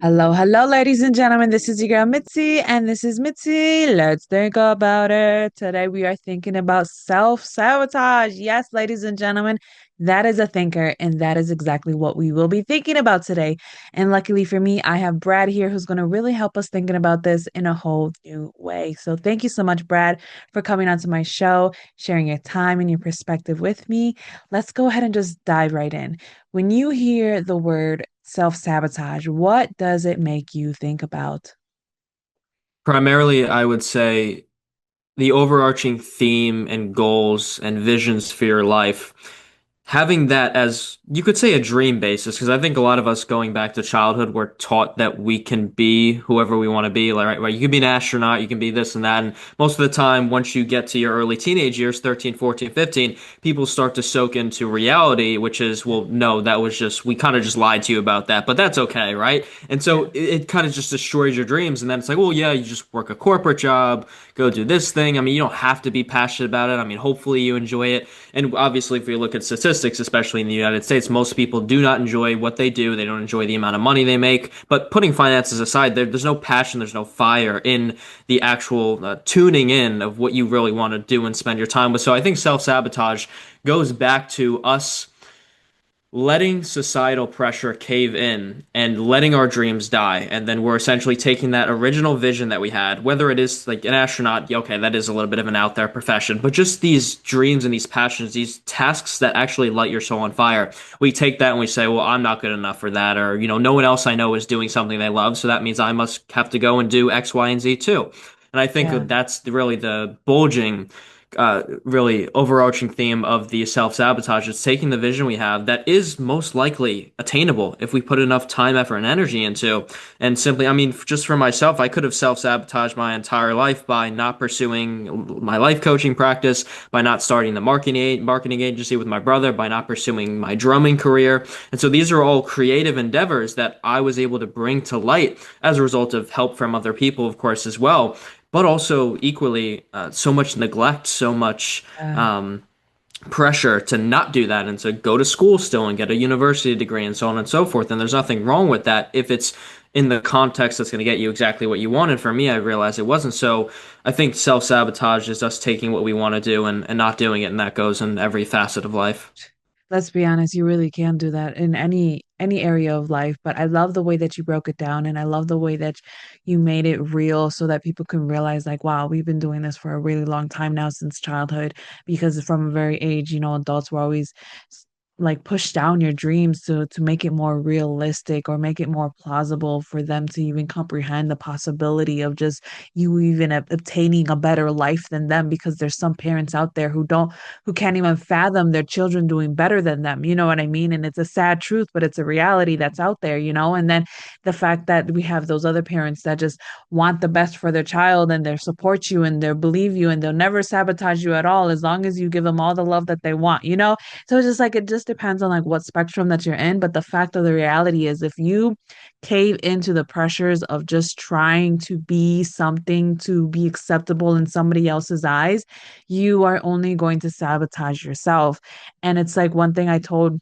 Hello, hello, ladies and gentlemen. This is your girl Mitzi, and this is Mitzi. Let's think about it. Today we are thinking about self-sabotage. Yes, ladies and gentlemen, that is a thinker, and that is exactly what we will be thinking about today. And luckily for me, I have Brad here who's going to really help us thinking about this in a whole new way. So thank you so much, Brad, for coming onto my show, sharing your time and your perspective with me. Let's go ahead and just dive right in. When you hear the word self-sabotage, what does it make you think about? Primarily, I would say the overarching theme and goals and visions for your life, having that as you could say a dream basis, because I think a lot of us going back to childhood were taught that we can be whoever we want to be. Like, right, you can be an astronaut, you can be this and that. And most of the time, once you get to your early teenage years, 13, 14, 15, people start to soak into reality, which is, well, no, that was just, we kind of just lied to you about that, but that's okay, right? And Yeah. so it kind of just destroys your dreams. And then it's like, well, yeah, you just work a corporate job, go do this thing. I mean, you don't have to be passionate about it. I mean, hopefully you enjoy it. And obviously, if you look at statistics, especially in the United States, most people do not enjoy what they do. They don't enjoy the amount of money they make. But putting finances aside, there's no passion, there's no fire in the actual tuning in of what you really want to do and spend your time with. So I think self-sabotage goes back to us letting societal pressure cave in and letting our dreams die. And then we're essentially taking that original vision that we had, whether it is like an astronaut, yeah, okay, that is a little bit of an out there profession, but just these dreams and these passions, these tasks that actually light your soul on fire. We take that and we say, well, I'm not good enough for that. Or, no one else I know is doing something they love. So that means I must have to go and do X, Y, and Z too. And I think Yeah. that that's really the bulging really overarching theme of the self-sabotage is taking the vision we have that is most likely attainable if we put enough time, effort, and energy into. And simply, I mean, just for myself, I could have self-sabotaged my entire life by not pursuing my life coaching practice, by not starting the marketing agency with my brother, by not pursuing my drumming career. And so these are all creative endeavors that I was able to bring to light as a result of help from other people, of course, as well, but also equally so much neglect, so much Yeah. um, pressure to not do that and to go to school still and get a university degree and so on and so forth. And there's nothing wrong with that if it's in the context that's going to get you exactly what you wanted. For me, I realized it wasn't. So I think self-sabotage is us taking what we want to do and not doing it. And that goes in every facet of life. Let's be honest, you really can do that in any area of life, but I love the way that you broke it down and I love the way that you made it real so that people can realize like, wow, we've been doing this for a really long time now since childhood because from a very age, adults were always like push down your dreams to make it more realistic or make it more plausible for them to even comprehend the possibility of just you even obtaining a better life than them because there's some parents out there who can't even fathom their children doing better than them. You know what I mean? And it's a sad truth, but it's a reality that's out there, And then the fact that we have those other parents that just want the best for their child and they support you and they believe you and they'll never sabotage you at all as long as you give them all the love that they want. So it's just like it just depends on like what spectrum that you're in. But the fact of the reality is if you cave into the pressures of just trying to be something to be acceptable in somebody else's eyes, you are only going to sabotage yourself. And it's like one thing I told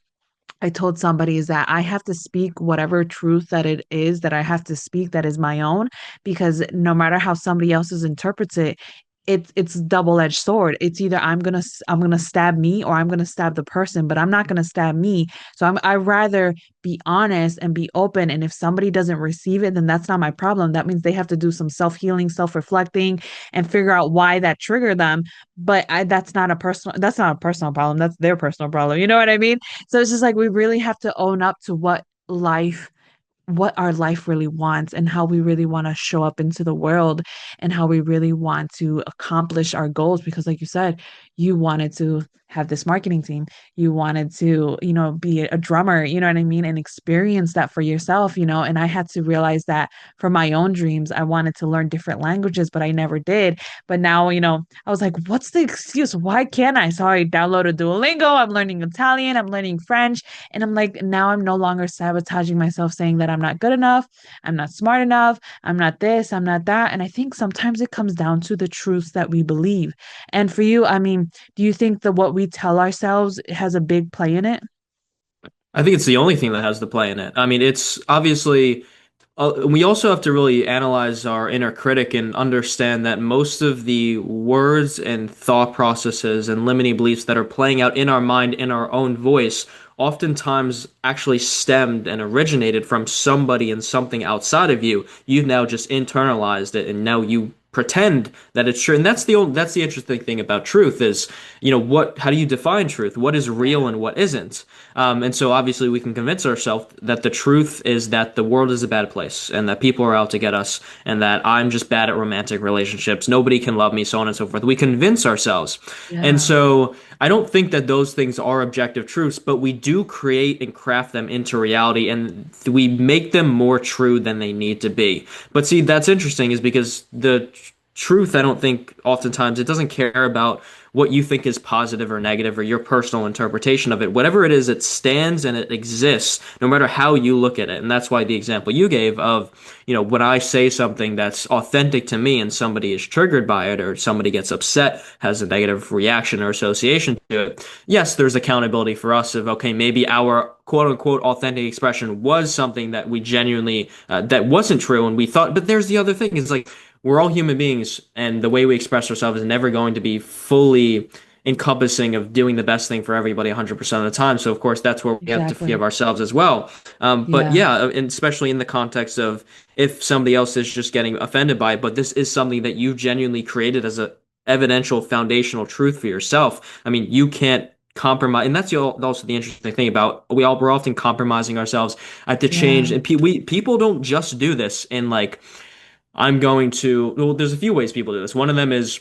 somebody is that I have to speak whatever truth that it is that I have to speak that is my own, because no matter how somebody else's interprets it, it's double-edged sword. It's either I'm gonna stab me or I'm gonna stab the person, but I'm not gonna stab me. So I rather be honest and be open. And if somebody doesn't receive it, then that's not my problem. That means they have to do some self-healing, self-reflecting, and figure out why that triggered them. But that's not a personal problem. That's their personal problem. You know what I mean? So it's just like we really have to own up to what our life really wants and how we really want to show up into the world and how we really want to accomplish our goals. Because, like you said, you wanted to have this marketing team, you wanted to, be a drummer, you know what I mean, and experience that for yourself. And I had to realize that for my own dreams, I wanted to learn different languages, but I never did. But now, I was like, what's the excuse? Why can't I? So I downloaded Duolingo, I'm learning Italian, I'm learning French. And I'm like, now I'm no longer sabotaging myself saying that I'm not good enough, I'm not smart enough, I'm not this, I'm not that. And I think sometimes it comes down to the truths that we believe. And for you, I mean, do you think that what we tell ourselves has a big play in it? I think it's the only thing that has the play in it. I mean, it's obviously We also have to really analyze our inner critic and understand that most of the words and thought processes and limiting beliefs that are playing out in our mind in our own voice oftentimes actually stemmed and originated from somebody and something outside of you. You've now just internalized it and now you pretend that it's true. And that's the interesting thing about truth is, how do you define truth? What is real and what isn't? And so obviously we can convince ourselves that the truth is that the world is a bad place and that people are out to get us and that I'm just bad at romantic relationships. Nobody can love me, so on and so forth. We convince ourselves. And Yeah, so I don't think that those things are objective truths, but we do create and craft them into reality and we make them more true than they need to be. But see, that's interesting is because the truth, I don't think oftentimes it doesn't care about what you think is positive or negative or your personal interpretation of it. Whatever it is, it stands and it exists no matter how you look at it. And that's why the example you gave of, when I say something that's authentic to me and somebody is triggered by it or somebody gets upset, has a negative reaction or association to it. Yes, there's accountability for us of, okay, maybe our quote unquote authentic expression was something that we genuinely, that wasn't true and we thought, but there's the other thing is like, we're all human beings, and the way we express ourselves is never going to be fully encompassing of doing the best thing for everybody 100% of the time. So, of course, that's where we have to forgive exactly. ourselves as well. But Yeah, yeah, and especially in the context of if somebody else is just getting offended by it, but this is something that you genuinely created as a evidential foundational truth for yourself. I mean, you can't compromise, and that's also the interesting thing about we're often compromising ourselves at the change, yeah, and people don't just do this in like well, there's a few ways people do this. One of them is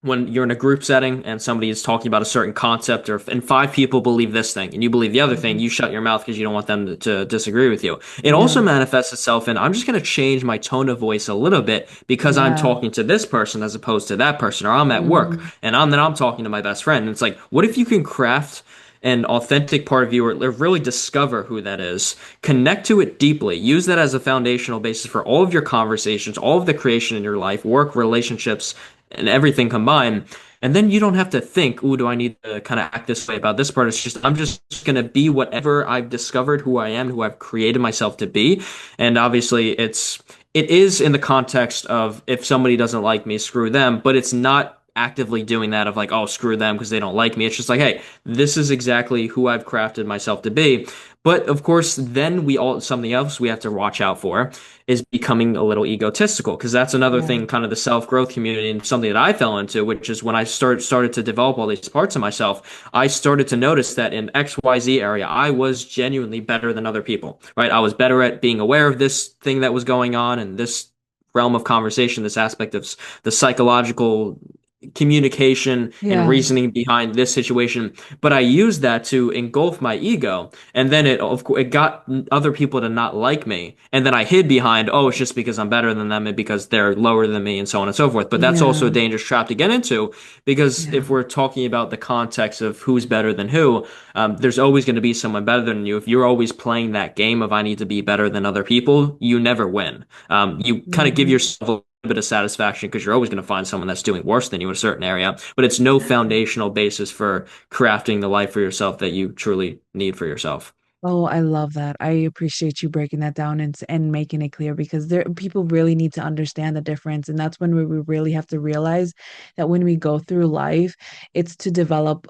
when you're in a group setting and somebody is talking about a certain concept and five people believe this thing and you believe the other thing, mhm, you shut your mouth because you don't want them to disagree with you. It also yeah, manifests itself in I'm just going to change my tone of voice a little bit because I'm yeah, talking to this person as opposed to that person, or I'm at work mhm, and I'm talking to my best friend. And it's like, what if you can craft an authentic part of you or really discover who that is, connect to it deeply, use that as a foundational basis for all of your conversations, all of the creation in your life, work, relationships, and everything combined. And then you don't have to think, ooh, do I need to kind of act this way about this part? It's just, I'm just going to be whatever I've discovered who I am, who I've created myself to be. And obviously it is in the context of if somebody doesn't like me, screw them, but it's not actively doing that of like, oh, screw them because they don't like me. It's just like, hey, this is exactly who I've crafted myself to be. But of course, then something else we have to watch out for is becoming a little egotistical because that's another yeah, thing, kind of the self-growth community and something that I fell into, which is when I started to develop all these parts of myself, I started to notice that in XYZ area, I was genuinely better than other people, right? I was better at being aware of this thing that was going on and this realm of conversation, this aspect of the psychological communication and yeah, reasoning behind this situation, but I used that to engulf my ego, and then it got other people to not like me, and then I hid behind, oh, it's just because I'm better than them and because they're lower than me, and so on and so forth. But that's also a yeah, dangerous trap to get into because yeah, if we're talking about the context of who's better than who, there's always going to be someone better than you. If you're always playing that game of I need to be better than other people, you never win. You kind of give mhm, yourself a bit of satisfaction because you're always going to find someone that's doing worse than you in a certain area, but it's no exactly. foundational basis for crafting the life for yourself that you truly need for yourself. Oh, I love that. I appreciate you breaking that down and making it clear because there people really need to understand the difference. And that's when we really have to realize that when we go through life, it's to develop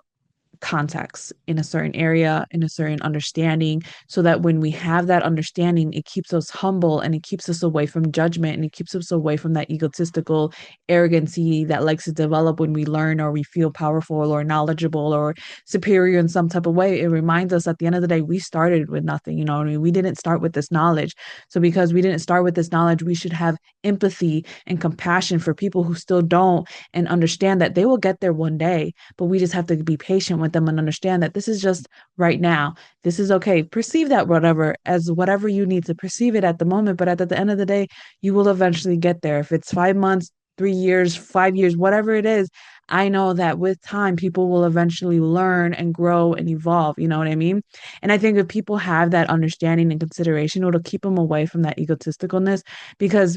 context in a certain area, in a certain understanding, so that when we have that understanding, it keeps us humble and it keeps us away from judgment and it keeps us away from that egotistical arrogancy that likes to develop when we learn or we feel powerful or knowledgeable or superior in some type of way. It reminds us at the end of the day, we started with nothing, you know what I mean? We didn't start with this knowledge. So because we didn't start with this knowledge, we should have empathy and compassion for people who still don't and understand that they will get there one day, but we just have to be patient with them and understand that this is just right now. This is okay. Perceive that whatever as whatever you need to perceive it at the moment, but at the end of the day, you will eventually get there. If it's 5 months, 3 years, 5 years, whatever it is, I know that with time, people will eventually learn and grow and evolve. You know what I mean? And I think if people have that understanding and consideration, it'll keep them away from that egotisticalness because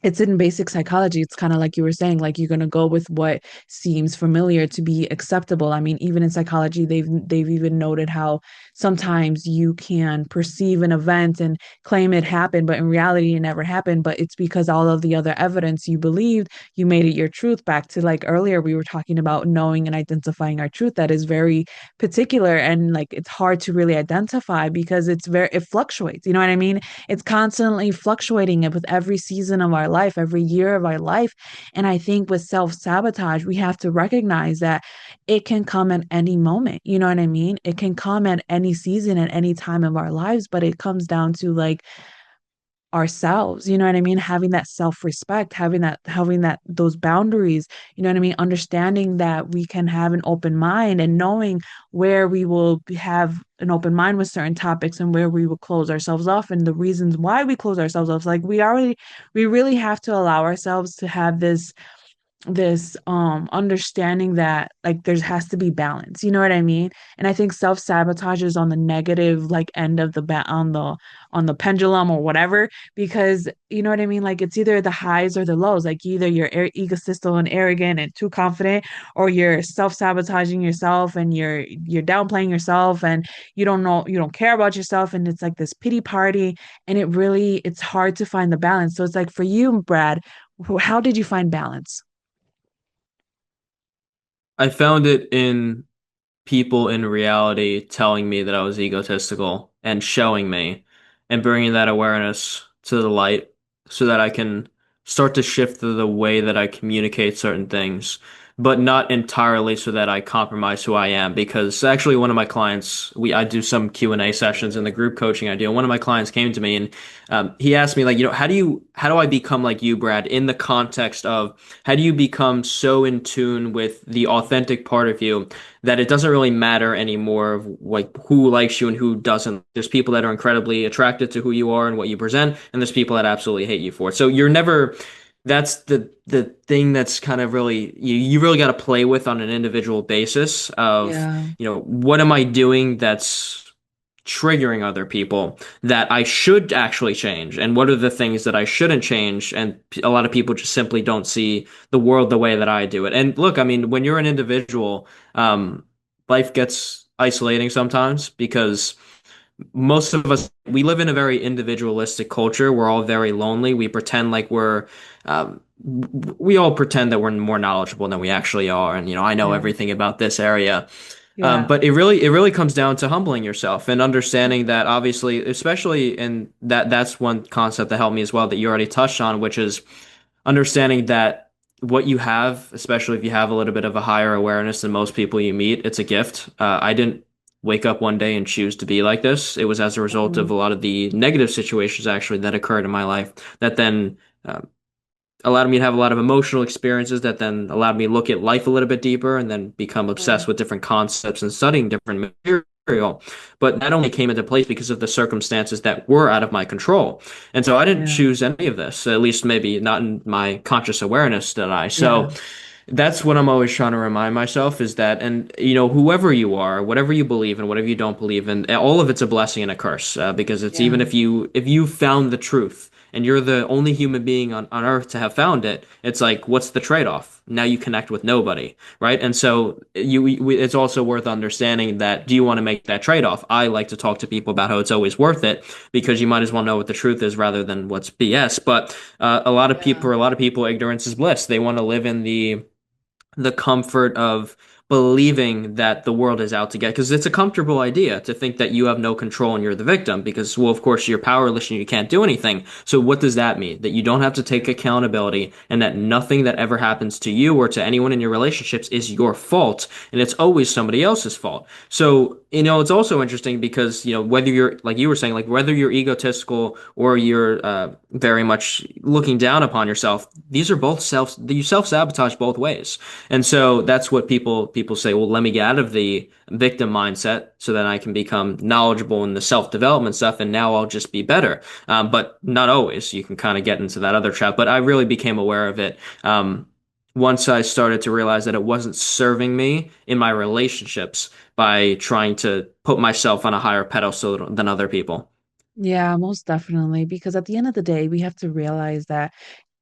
it's in basic psychology. It's kind of like you were saying, like you're gonna go with what seems familiar to be acceptable. I mean, even in psychology, they've even noted how sometimes you can perceive an event and claim it happened, but in reality it never happened. But it's because all of the other evidence you believed, you made it your truth. Back to like earlier, we were talking about knowing and identifying our truth. That is very particular and like it's hard to really identify because it fluctuates. You know what I mean? It's constantly fluctuating with every season of our life, every year of our life. And I think with self-sabotage, we have to recognize that it can come at any moment. You know what I mean? It can come at any season, at any time of our lives, but it comes down to like ourselves, you know what I mean, having that self-respect, having that those boundaries, you know what I mean, understanding that we can have an open mind and knowing where we will have an open mind with certain topics and where we will close ourselves off and the reasons why we close ourselves off. Like we really have to allow ourselves to have this understanding that like there has to be balance, you know what I mean? And I think self-sabotage is on the negative like end of the pendulum or whatever, because you know what I mean, like it's either the highs or the lows. Like either you're egotistical and arrogant and too confident, or you're self-sabotaging yourself and you're downplaying yourself and you don't care about yourself, and it's like this pity party. And it's hard to find the balance. So it's like for you, Brad, how did you find balance? I found it in people in reality telling me that I was egotistical and showing me and bringing that awareness to the light so that I can start to shift the way that I communicate certain things, but not entirely so that I compromise who I am. Because actually, one of my clients, I do some Q&A sessions in the group coaching I do. And one of my clients came to me and he asked me like, how do I become like you, Brad, in the context of how do you become so in tune with the authentic part of you that it doesn't really matter anymore of like who likes you and who doesn't. There's people that are incredibly attracted to who you are and what you present, and there's people that absolutely hate you for it. So you're never that's the thing that's kind of really you really got to play with on an individual basis of, Yeah. what am I doing that's triggering other people that I should actually change, and what are the things that I shouldn't change. And a lot of people just simply don't see the world the way that I do it. And look, I mean, when you're an individual, life gets isolating sometimes because most of us, we live in a very individualistic culture. We're all very lonely. We pretend like we all pretend that we're more knowledgeable than we actually are. And, I know Yeah. everything about this area. Yeah. But it really comes down to humbling yourself and understanding that obviously, especially in that's one concept that helped me as well that you already touched on, which is understanding that what you have, especially if you have a little bit of a higher awareness than most people you meet, it's a gift. I didn't wake up one day and choose to be like this. It was as a result of Mhm. a lot of the negative situations actually that occurred in my life that then uh, allowed me to have a lot of emotional experiences that then allowed me to look at life a little bit deeper and then become obsessed Mhm. with different concepts and studying different material. But that only came into place because of the circumstances that were out of my control. And so I didn't Yeah. choose any of this, at least maybe not in my conscious awareness did I. Yeah. So that's what I'm always trying to remind myself is that, and whoever you are, whatever you believe in, whatever you don't believe in, all of it's a blessing and a curse, because it's even Yeah. if you found the truth and you're the only human being on earth to have found it, it's like, what's the trade-off? Now you connect with nobody, right? And so it's also worth understanding that, do you want to make that trade-off? I like to talk to people about how it's always worth it because you might as well know what the truth is rather than what's BS. But Yeah. for a lot of people, ignorance is bliss. They want to live in the comfort of believing that the world is out to get, because it's a comfortable idea to think that you have no control and you're the victim because, well, of course you're powerless and you can't do anything. So what does that mean? That you don't have to take accountability and that nothing that ever happens to you or to anyone in your relationships is your fault and it's always somebody else's fault. So, it's also interesting because, whether you're, like you were saying, like whether you're egotistical or you're very much looking down upon yourself, these are both you self-sabotage both ways. And so that's what people say, well, let me get out of the victim mindset so that I can become knowledgeable in the self-development stuff, and now I'll just be better. But not always. You can kind of get into that other trap. But I really became aware of it once I started to realize that it wasn't serving me in my relationships by trying to put myself on a higher pedestal than other people. Yeah, most definitely. Because at the end of the day, we have to realize that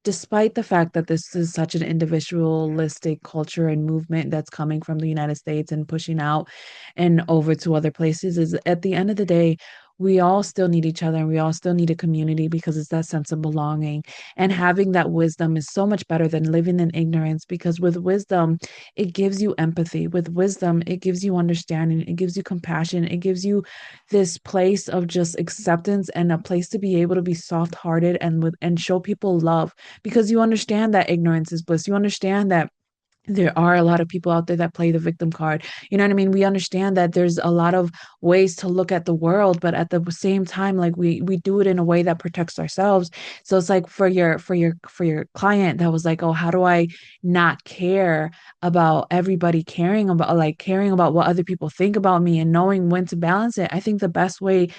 despite the fact that this is such an individualistic culture and movement that's coming from the United States and pushing out and over to other places, is at the end of the day, we all still need each other and we all still need a community because it's that sense of belonging. And having that wisdom is so much better than living in ignorance because with wisdom, it gives you empathy. With wisdom, it gives you understanding, it gives you compassion, it gives you this place of just acceptance and a place to be able to be soft-hearted and show people love because you understand that ignorance is bliss. You understand that there are a lot of people out there that play the victim card. You know what I mean? We understand that there's a lot of ways to look at the world, but at the same time, like we do it in a way that protects ourselves. So it's like for your client that was like, oh, how do I not care about everybody caring about what other people think about me and knowing when to balance it? I think the best way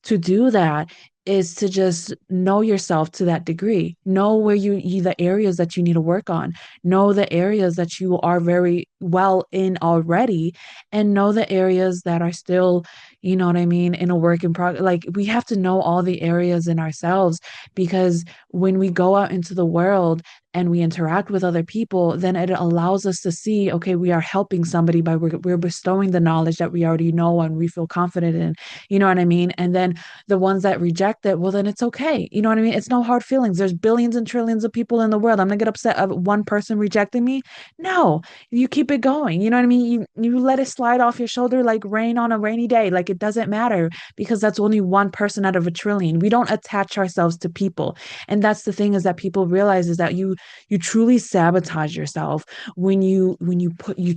to do that is to just know yourself to that degree. Know where the areas that you need to work on. Know the areas that you are very well in already, and know the areas that are still, you know what I mean, in a work in progress. Like we have to know all the areas in ourselves because when we go out into the world and we interact with other people, then it allows us to see, okay, we are helping somebody by we're bestowing the knowledge that we already know and we feel confident in. You know what I mean? And then the ones that reject it, well, then it's okay. You know what I mean? It's no hard feelings. There's billions and trillions of people in the world. I'm gonna get upset of one person rejecting me. No, you keep it going. You know what I mean? You let it slide off your shoulder like rain on a rainy day. Like it doesn't matter because that's only one person out of a trillion. We don't attach ourselves to people. And that's the thing is that people realize is that you truly sabotage yourself when you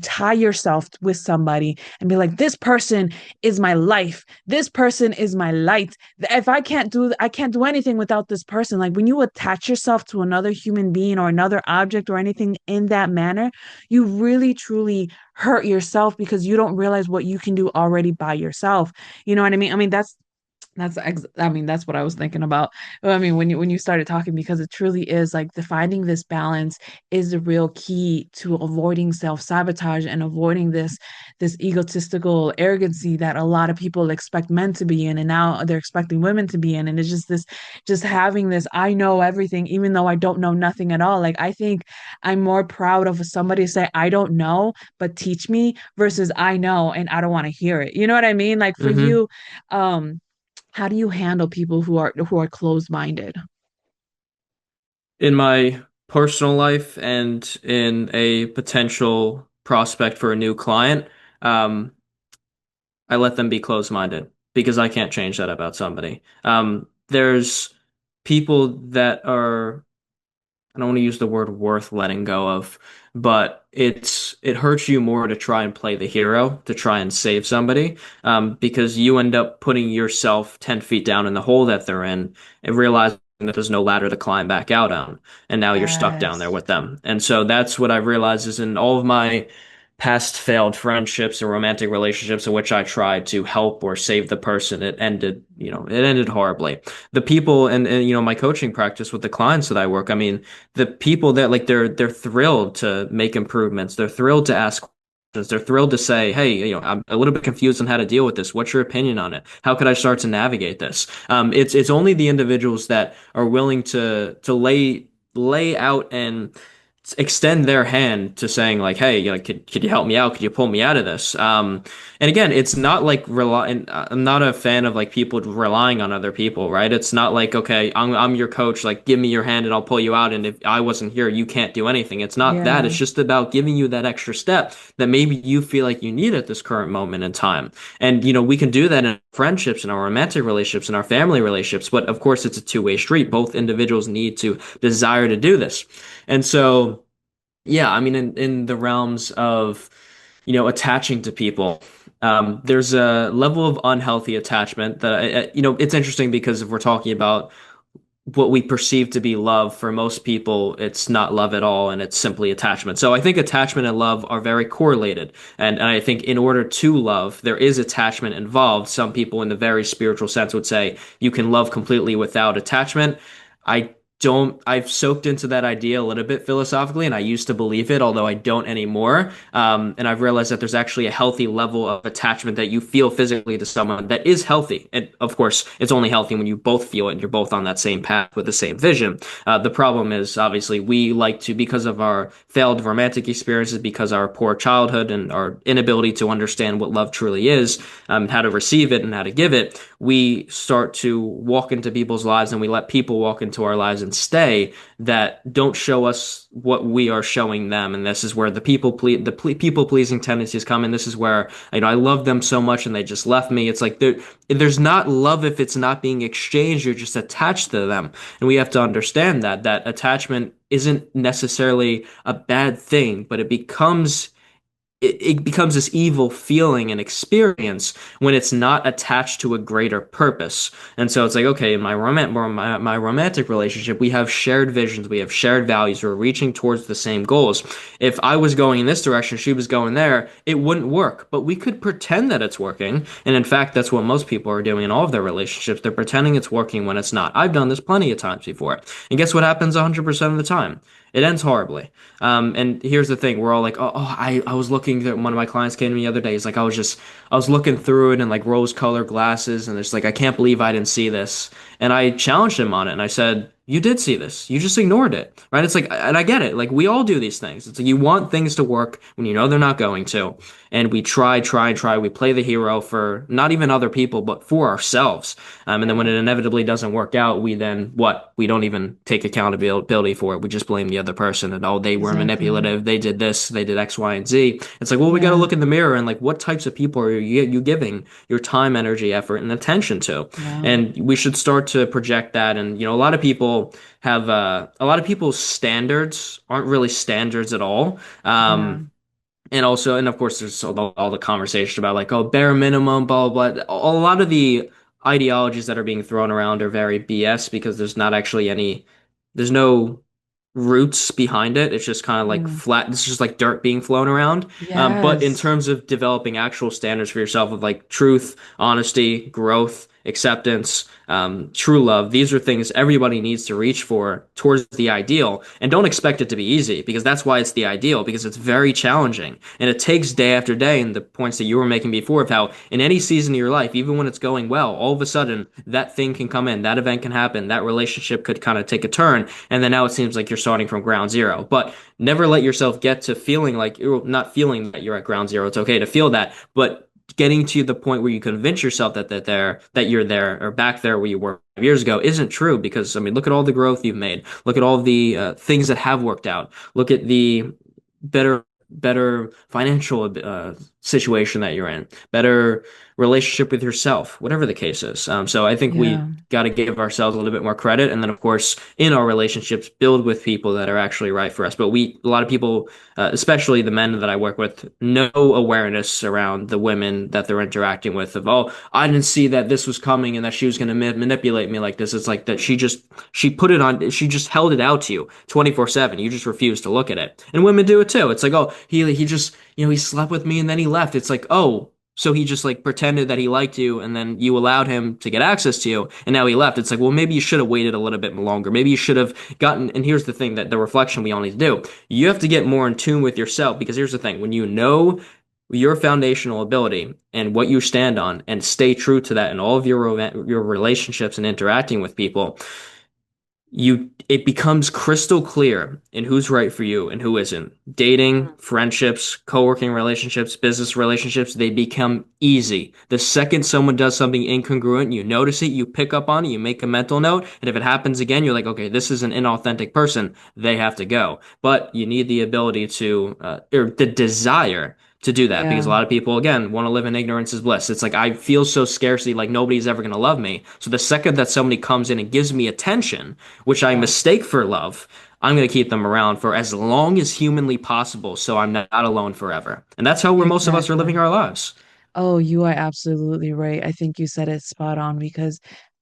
tie yourself with somebody and be like, this person is my life. This person is my light. If I can't do anything without this person. Like when you attach yourself to another human being or another object or anything in that manner, you really truly hurt yourself because you don't realize what you can do already by yourself. You know what I mean? I mean, I mean, that's what I was thinking about. I mean, when you started talking, because it truly is like defining this balance is the real key to avoiding self-sabotage and avoiding this egotistical arrogancy that a lot of people expect men to be in, and now they're expecting women to be in. And it's just this, just having this, I know everything, even though I don't know nothing at all. Like I think I'm more proud of somebody say, I don't know, but teach me versus I know and I don't want to hear it. You know what I mean? Like for Hmm. you, um, how do you handle people who are closed-minded? In my personal life and in a potential prospect for a new client, um, I let them be closed-minded because I can't change that about somebody. There's people that are, I don't want to use the word worth letting go of, but it hurts you more to try and play the hero, to try and save somebody, because you end up putting yourself 10 feet down in the hole that they're in and realizing that there's no ladder to climb back out on, and now you're stuck down there Yes. with them. And so that's what I've realized is in all of my past failed friendships and romantic relationships in which I tried to help or save the person, it ended horribly. The people and my coaching practice with the clients that I work, I mean, the people that like they're thrilled to make improvements. They're thrilled to ask questions. They're thrilled to say, "Hey, I'm a little bit confused on how to deal with this. What's your opinion on it? How could I start to navigate this?" It's only the individuals that are willing to lay out and extend their hand to saying like, hey, could you help me out? Could you pull me out of this? And again, it's not like I'm not a fan of like people relying on other people, right? It's not like, okay, I'm your coach, like give me your hand and I'll pull you out. And if I wasn't here, you can't do anything. It's not that. Yeah. It's just about giving you that extra step that maybe you feel like you need at this current moment in time. And we can do that in friendships, in our romantic relationships, in our family relationships. But of course, it's a two-way street. Both individuals need to desire to do this. And so, yeah, I mean, in the realms of, attaching to people, there's a level of unhealthy attachment that, it's interesting because if we're talking about what we perceive to be love, for most people, it's not love at all, and it's simply attachment. So I think attachment and love are very correlated. And I think in order to love, there is attachment involved. Some people in the very spiritual sense would say you can love completely without attachment. I don't I've soaked into that idea a little bit philosophically, and I used to believe it, although I don't anymore. And I've realized that there's actually a healthy level of attachment that you feel physically to someone that is healthy. And of course, it's only healthy when you both feel it and you're both on that same path with the same vision. The problem is obviously we like to, because of our failed romantic experiences, because our poor childhood and our inability to understand what love truly is, how to receive it and how to give it, we start to walk into people's lives and we let people walk into our lives and stay that don't show us what we are showing them. And this is where people pleasing tendencies come in. This is where, I love them so much and they just left me. It's like there's not love if it's not being exchanged. You're just attached to them. And we have to understand that attachment isn't necessarily a bad thing, but it becomes this evil feeling and experience when it's not attached to a greater purpose. And so it's like, okay, in my romantic relationship, we have shared visions, we have shared values, we're reaching towards the same goals. If I was going in this direction, she was going there, it wouldn't work. But we could pretend that it's working. And in fact, that's what most people are doing in all of their relationships. They're pretending it's working when it's not. I've done this plenty of times before. And guess what happens 100% of the time? It ends horribly. And here's the thing, we're all like, I was looking at one of my clients came to me the other day. He's like, I was looking through it in like rose-colored glasses, and it's like, I can't believe I didn't see this. And I challenged him on it, and I said, you did see this. You just ignored it, right? It's like, and I get it. Like we all do these things. It's like you want things to work when you know they're not going to, and we try. We play the hero for not even other people, but for ourselves. And then when it inevitably doesn't work out, we then what? We don't even take accountability for it. We just blame the other person and oh, they were Exactly. manipulative. They did this. They did X, Y, and Z. It's like, well, we got to Yeah. look in the mirror and like, what types of people are you giving your time, energy, effort, and attention to? Yeah. And we should start to project that. And a lot of people have a lot of people's standards aren't really standards at all. Yeah. And also, and of course, there's all the conversation about like, oh, bare minimum, blah, blah, blah. A lot of the ideologies that are being thrown around are very BS because there's no roots behind it. It's just kind of like Yeah. flat. It's just like dirt being flown around. But in Yes. terms of developing actual standards for yourself of like truth, honesty, growth, acceptance, true love, these are things everybody needs to reach for towards the ideal. And don't expect it to be easy because that's why it's the ideal, because it's very challenging. And it takes day after day. And the points that you were making before of how in any season of your life, even when it's going well, all of a sudden that thing can come in, that event can happen, that relationship could kind of take a turn. And then now it seems like you're starting from ground zero. But never let yourself get to feeling like you're not feeling that you're at ground zero. It's okay to feel that, but getting to the point where you convince yourself that you're there or back there where you were 5 years ago isn't true because I mean look at all the growth you've made, look at all the things that have worked out, look at the better financial situation that you're in, better relationship with yourself, whatever the case is. So I think we Yeah. got to give ourselves a little bit more credit, and then of course in our relationships build with people that are actually right for us. But a lot of people, especially the men that I work with, no awareness around the women that they're interacting with. Of oh, I didn't see that this was coming and that she was going to manipulate me like this. It's like that she put it on, she just held it out to you 24/7. You just refuse to look at it, and women do it too. It's like oh, he just he slept with me and then he left. It's like oh. So he just like pretended that he liked you and then you allowed him to get access to you and now he left. It's like, well, maybe you should have waited a little bit longer. Maybe you should have gotten, and here's the thing that the reflection we all need to do. You have to get more in tune with yourself because here's the thing. When you know your foundational ability and what you stand on and stay true to that in all of your relationships and interacting with people, it becomes crystal clear in who's right for you and who isn't. Dating, friendships, co-working relationships, business relationships, they become easy. The second someone does something incongruent, you notice it, you pick up on it, you make a mental note, and if it happens again, you're like, okay, this is an inauthentic person. They have to go. But you need the ability or the desire to do that because Yeah. a lot of people again want to live in ignorance is bliss. It's like I feel so scarcity like nobody's ever going to love me. So the second that somebody comes in and gives me attention, which I Yeah. mistake for love, I'm going to keep them around for as long as humanly possible so I'm not alone forever. And that's how most of us are living Exactly. our lives. Oh, you are absolutely right. I think you said it spot on because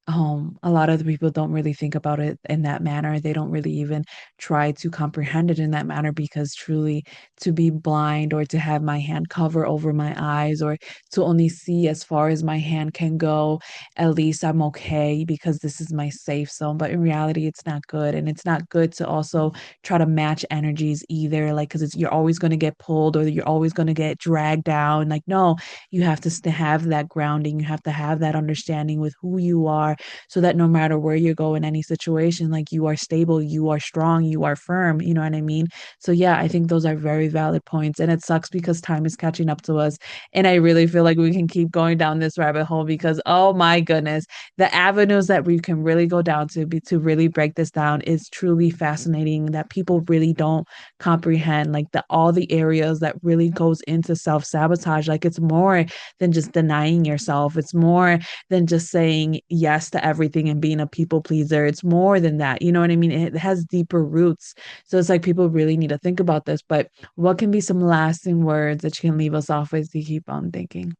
a lot of the people don't really think about it in that manner. They don't really even try to comprehend it in that manner because truly to be blind or to have my hand cover over my eyes or to only see as far as my hand can go, at least I'm okay because this is my safe zone. But in reality, it's not good. And it's not good to also try to match energies either, like, because you're always going to get pulled or you're always going to get dragged down. Like, no, you have to have that grounding. You have to have that understanding with who you are so that no matter where you go in any situation, like you are stable, you are strong, you are firm. You know what I mean? So, yeah, I think those are very valid points. And it sucks because time is catching up to us. And I really feel like we can keep going down this rabbit hole because, oh my goodness, the avenues that we can really go down to be to really break this down is truly fascinating that people really don't comprehend like the all the areas that really goes into self-sabotage. Like it's more than just denying yourself. It's more than just saying yes to everything and being a people pleaser. It's more than that. You know what I mean? It has deeper roots. So it's like people really need to think about this. But what can be some lasting words that you can leave us off with to keep on thinking?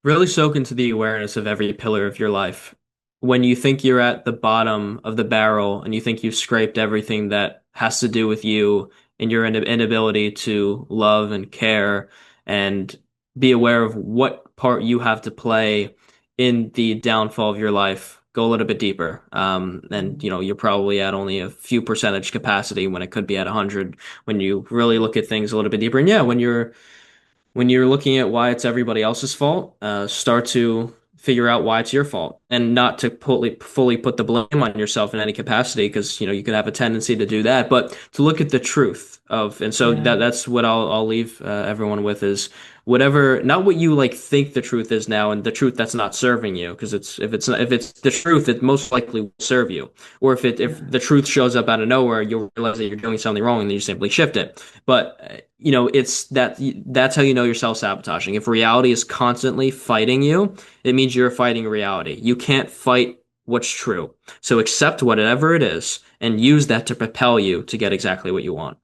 Really soak into the awareness of every pillar of your life. When you think you're at the bottom of the barrel and you think you've scraped everything that has to do with you and your inability to love and care and be aware of what part you have to play in the downfall of your life, go a little bit deeper. And Mm. you're probably at only a few percentage capacity when it could be at 100 when you really look at things a little bit deeper. And yeah, when you're looking at why it's everybody else's fault, start to figure out why it's your fault and not to fully put the blame on yourself in any capacity because you could have a tendency to do that, but to look at the truth of, and so Yeah. that's what I'll leave everyone with is whatever, not what you like think the truth is now and the truth that's not serving you because if it's the truth, it most likely will serve you. Or if Yeah. the truth shows up out of nowhere, you'll realize that you're doing something wrong and then you simply shift it. But it's that's how you know you're self-sabotaging. If reality is constantly fighting you, it means you're fighting reality. You can't fight what's true. So accept whatever it is and use that to propel you to get exactly what you want.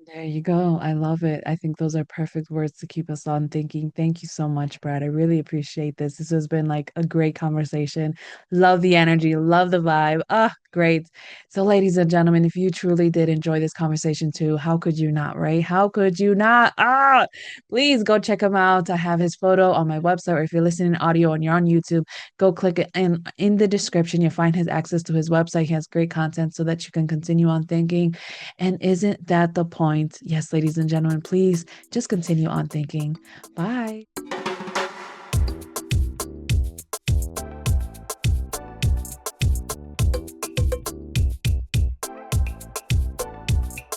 There you go. I love it. I think those are perfect words to keep us on thinking. Thank you so much, Brad. I really appreciate this. This has been like a great conversation. Love the energy, love the vibe. Ah, great. So, ladies and gentlemen, if you truly did enjoy this conversation too, how could you not, right? How could you not? Ah, please go check him out. I have his photo on my website, or if you're listening audio and you're on YouTube, go click it. And in the description, you'll find his access to his website. He has great content so that you can continue on thinking. And isn't that the point? Yes, ladies and gentlemen, please just continue on thinking. Bye.